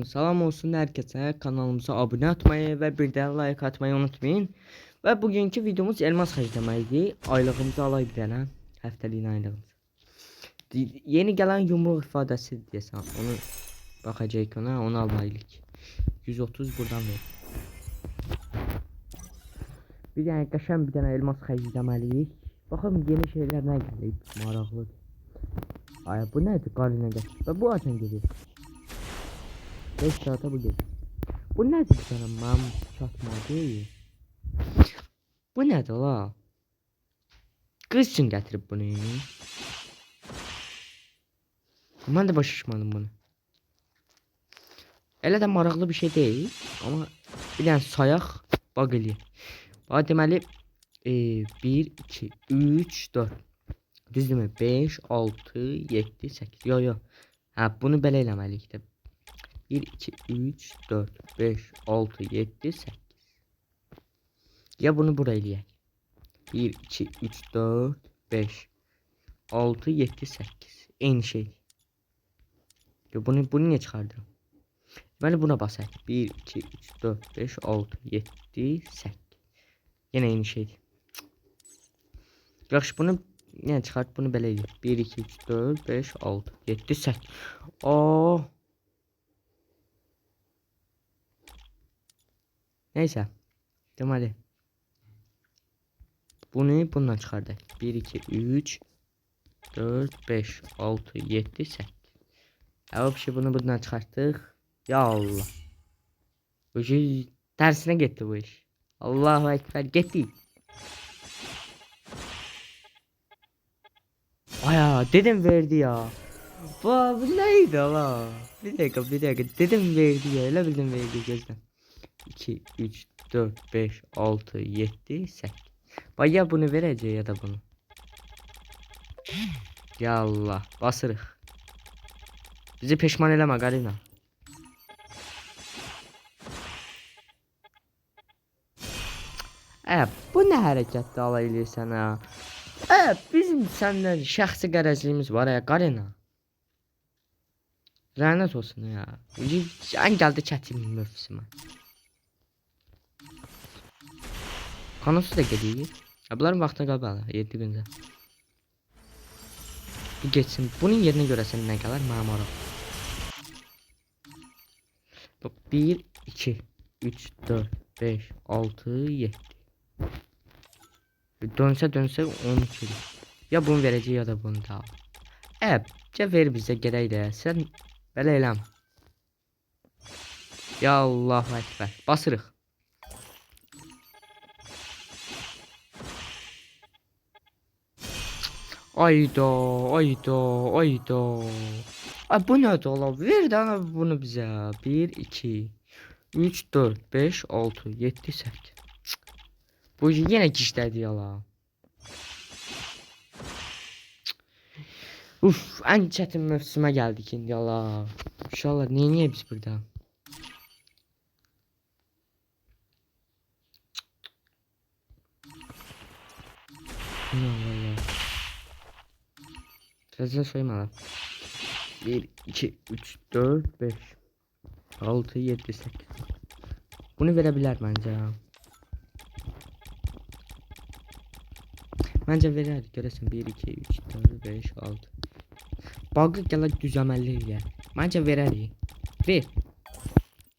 Salam olsun herkese. Kanalımıza abone olmayı ve bir de like atmayı unutmayın. Ve bugünkü videomuz elmas xərcləməkdir. Aylığımızı alay bir dənə. Həftəliyin aylığımız. Yeni gelen yumruq ifadəsi desem. Onu bakacağıq ona. Onu almalıyıq. 130 buradan ver. Bir dənə qəşəng bir dənə elmas xərcləməliyik. Baxın yeni şeyler nə gəlib. Maraqlıdır. Ay bu nədir? Qarına gətir. Və bu açan gedir. 5 saate bu gelir. Bu nədir canım? Mənim çatmadı. Bu nədir la? Qız üçün gətirib bunu. Mən də başa düşmədim bunu. Elə də maraqlı bir şey deyil. Amma bir dənə sayaq, baq eləyək. Bax deməli 1, 2, 3, 4. Düzdürmü? 5, 6, 7, 8. Yo yo. Hə, bunu belə eləməliyik də. 1, 2, 3, 4, 5, 6, 7, 8. Ya bunu buraya eləyək. 1, 2, 3, 4, 5, 6, 7, 8. Eyni şey. Bunu niye çıkardım? Ben buna basayım. 1, 2, 3, 4, 5, 6, 7, 8. Yine aynı şey. Yaxşı bunu niye çıkart? Bunu belə edeyim. 1, 2, 3, 4, 5, 6, 7, 8. Oo. Neyse. Deməli. Bunu bundan çıxardıq. 1, 2, 3, 4, 5, 6, 7, 8. Hepsi bunu bundan çıxartdıq. Ya Allah. Bu şey tersine gitti bu iş. Allahu Ekber gitti. Aya dedim verdi ya. Bu neydi la? Bir dakika dedim verdi ya. Öyle bildim verdi gözden. 2, 3, 4, 5, 6, 7, 8. Baya bunu vereceği ya da bunu. Ya Allah basırıq. Bizi peşman eləmə Qarina. Bu ne hərəkətdir ala eləyirsən ha? Bizim səndən şəxsi qərəzliyimiz var ya Qarina. Lanet olsun ya. Ən gəldi çətin mövsümə. Kanosu da geliyor. Bunların vaxtına qalmalı 7 gündə. Bu geçsin. Bunun yerine görəsən nə gələr? Mənim ara. 1, 2, 3, 4, 5, 6, 7. Dönse 13 olur. Ya bunu vereceği ya da bunu da. Ver bize gerek de. Sen belə eləm. Ya Allahu Ekber. Basırıq. Ayda. Ay bu ne ola? Ver de bunu bize. 1, 2, 3, 4, 5, 6, 7, 8. Bu yine gişlədi yala. Uf, en çətin mövsümə gəldik indi yala. İnşallah niye biz burada? Allah. Sözünü soyma. 1, 2, 3, 4, 5, 6, 7, 8. Bunu verebilir bence ya. Bence verer. Göresin 1, 2, 3, 4, 5, 6. Bagı gələ düzəməlli ya. Bence verer. Ver.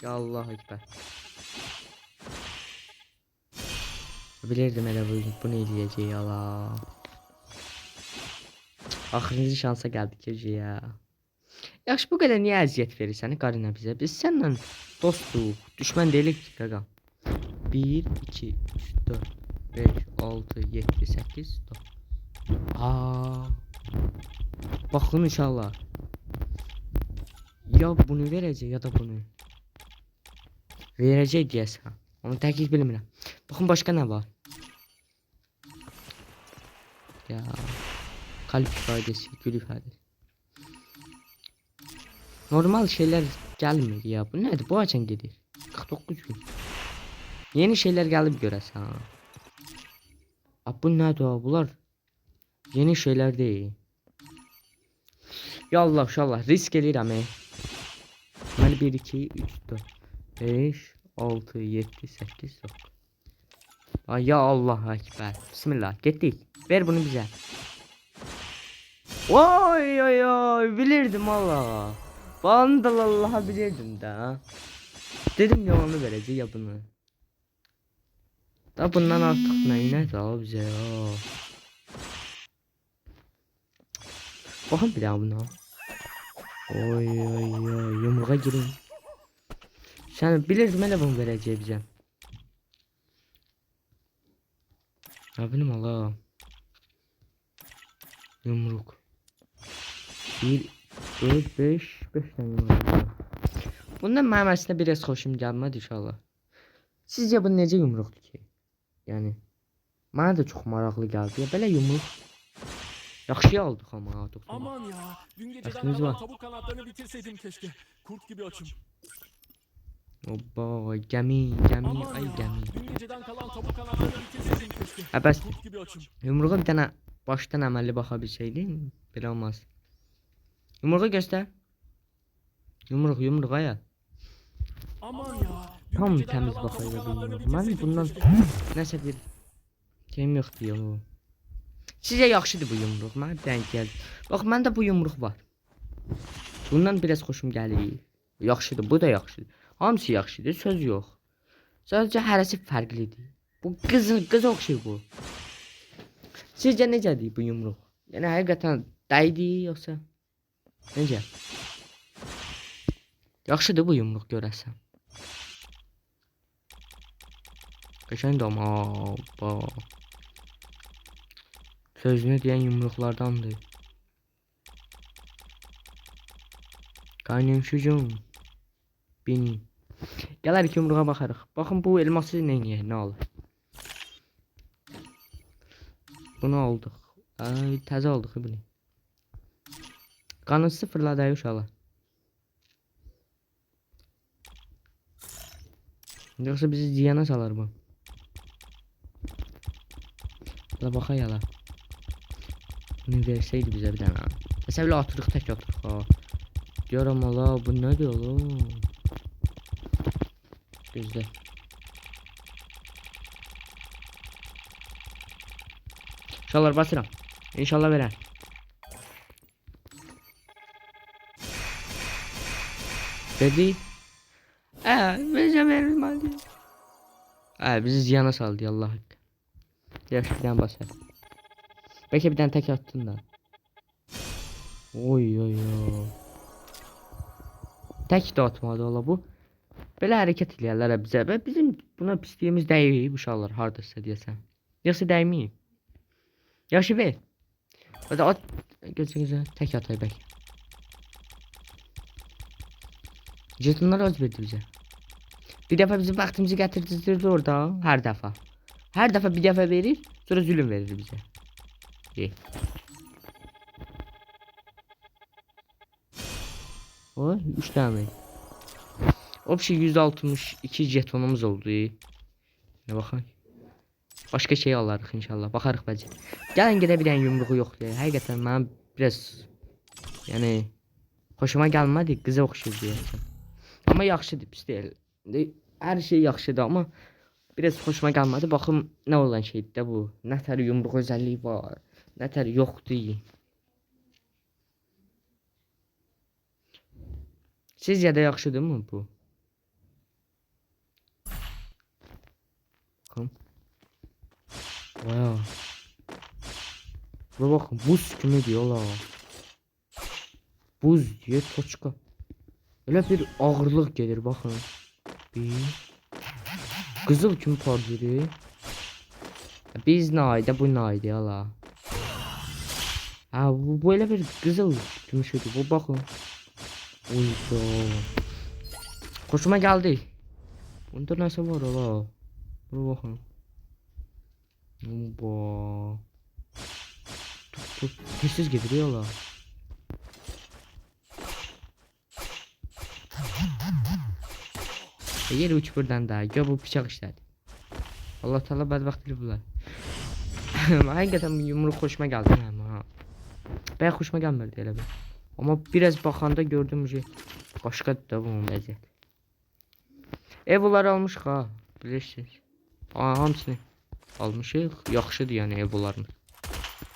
Ya Allah Ekber. Bilirdim elə bunu eləyəcək Allah. Axırıncı şansa gəldik ya. Yaxşı bu qədər niyə əziyyət verirsən Qarina bizə? Biz səninlə dostuq, düşmən deyilik ki, qaqa. 1, 2, 3, 4, 5, 6, 7, 8, 9. Baxın inşallah. Ya bunu verəcək ya da bunu. Verəcək deyəsən. Onu dəqiq bilmirəm. Baxın başqa nə var? Ya kalp ifadesi, gül ifadesi. Normal şeyler gelmiyor ya. Bu nedir? Bu açan gelir. 49 gün. Yeni şeyler gelip görəsən. Bu nedir o? Bunlar yeni şeyler değil. Ya Allah inşallah risk eləyirəm. Deməli 1 2 3 4 5 6 7 8 9. Ay ya Allah ekber. Bismillah. Getdik. Ver bunu bize. Oy oy oy bilirdim valla. Vandal Allah'a bilirdim de. Dedim ya onu vereceği ya bunu. Da bundan artık neyine daha bize ya. Bakın bir daha buna. Oy oy oy yumruğa girin. Sen bilirdim hele bunu vereceği bize. Ya benim Allah. Yumruk. 1 4 5 tane yumruk. Bundan mənim əslində biraz xoşum gəlmədi inşallah. Sizcə bu necə yumruqdur ki? Yəni mənə də çox maraqlı gəldi. Belə yumruq yaxşı aldıq amma doktor. Aman ya, dün geceden Aklınız kalan var. tavuk kanatlarını bitirseydim keşke. Kurt gibi açım. Oba gəmi, Aman ay ya, gəmi. dün geceden kalan tavuk kanatlarını bitirseydim keşke. Hə bəs Kurt gibi açım. yumruğa bir dənə başdan əməlli baxa bilsəydin, belə olmaz. Yumruğu göstər. Yumruq aya. Aman ya, dün Tam geceden təmiz kalan tavuk baxaydı bu kanatlarını yumruq. Mən bitirseydim bundan keşke. nəsə bir şeyim yoxdur ya. Sizcə yaxşıdır bu yumruq? Mənə denk gəldi. Bax məndə bu yumruq var. Bundan biraz xoşum gəlir. Yaxşıdır, bu da yaxşıdır. Hamısı yaxşıdır, söz yox. Sadəcə hərəsi fərqlidir. Bu qız oxşayır bu. Sizcə necədir bu yumruq? Yəni həqiqətən dəydi yoxsa necə? Yaxşıdır bu yumruq görəsən. Qəşəngdir amma bax. Sözünü deyən yumruqlardandır. Qaynımşucum. Beni. Gələrik yumruğa baxarıq. Baxın bu elması neyniyə, nə olur? Bunu aldıq. Ay, təzə aldıq bunu. Qanı sıfırladı uşaqlar. Yoxsa bizi ziyana salar bu. La baxay ala. Bunu verseydi bizə bir dənə. Təsəvvürlə atırıq, tək atırıq ha. Diyorum Allah, bu nədir oğlum? Gözlə. İnşallah basıram. İnşallah verər. Dedi. Bizə verilmədi. Bizi ziyana saldı Allah haqqı. Yaxşı bir dənə basar. Bəlkə bir dənə tək attın da. Oy oy oy. Tək də atmadı ola bu. Belə hərəkət eləyərlər bizə. Və bizim buna pisliyimiz dəyir uşaqlar hardasa deyəsən. Yoxsa dəyməyib. Yaxşı ver. O da at. Gözünüzə tək atay bəlkə. Jetonlar az verdi bizə. Bir dəfə bizim vaxtımızı gətirdirdi orada. Hər dəfə. Hər dəfə bir dəfə verir. Sonra zülüm verir bizə. Oy 3 tane. O bir şey 162 jetonumuz oldu. Ne bakayım. Başka şey alarıq inşallah. Baxarıq bəlkə. Gəlin gedə bir dənə yumruğu yoxlayaq. Həqiqətən mənim biraz yəni xoşuma gəlmədi. Qıza oxşayır deyəsən. Amma yaxşıdır, pis deyil. Hər şey yaxşıdır amma biraz xoşuma gəlmədi. Baxım nə olan şeydir də bu. Nətər yumruq özəlliyi var. Nətər yoxdur. Sizcə də yaxşıdır mı bu? Baxın. Vay. Bura baxın, buz kimi diyor la. Buz diye toçka. Öyle bir ağırlıq gelir baxın. Bir. Qızıl kimi parlayır. Biz naydı, bu naydı ya la. Ha bu böyle bir qızıl kimi şeydir. Bu baxın. Uydu. Xoşuma gəldi. Bunda nəsə var ola. Bura baxın. Oba. Çok tez gelir ya la. Yer uç buradan da. Gör bu bıçak işlədi. Allah Teala bədbəxtdir bunlar. Həqiqətən yumruq xoşuma gəldi amma. Bəyə xoşuma gəlmirdi elə bir. Amma biraz baxanda gördüm ki Başqadır da bunun vəziyyəti. Evləri almışıq ha, bilirsiniz. Hamısını almışıq. Yaxşıdır yəni evlərimiz.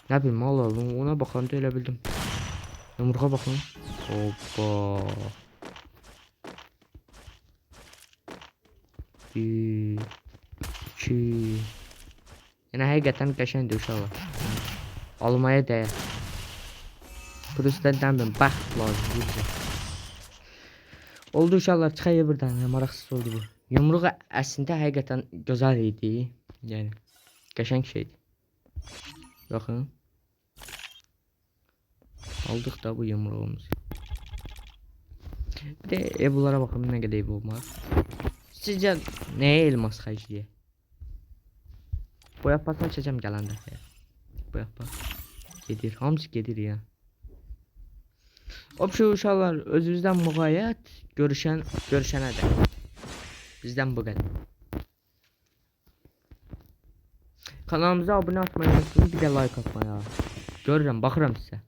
Nə bilim alalım, ona baxanda elə bildim. Yumruğa baxın. Hoppa. Bir, iki. Yəni həqiqətən qəşəngdir uşaqlar. Almaya dəyər. Turistlər dəmdən bəxt lazımdır bizə. Oldu uşaqlar, çıxayı buradan. Maraqsız oldu bu. Yumruq əslində həqiqətən gözəl idi. Yəni qəşəng şeydir. Baxın. Aldıq da bu yumruğumuzu. Bir de evlara baxın nə qədər ev olmaz. Sizcə nəyə elmas xərcləyək? Bu yapasını açacağım gələndə. Bu yapas. Gedir, hamısı gedir ya. Obşu uşaqlar, özünüzdən müğayət, görüşənə də. Bizdən bu qədər. Kanalımıza abunə atmayı unutmayın, bir də like atmayı. Görürəm, baxıram sizə.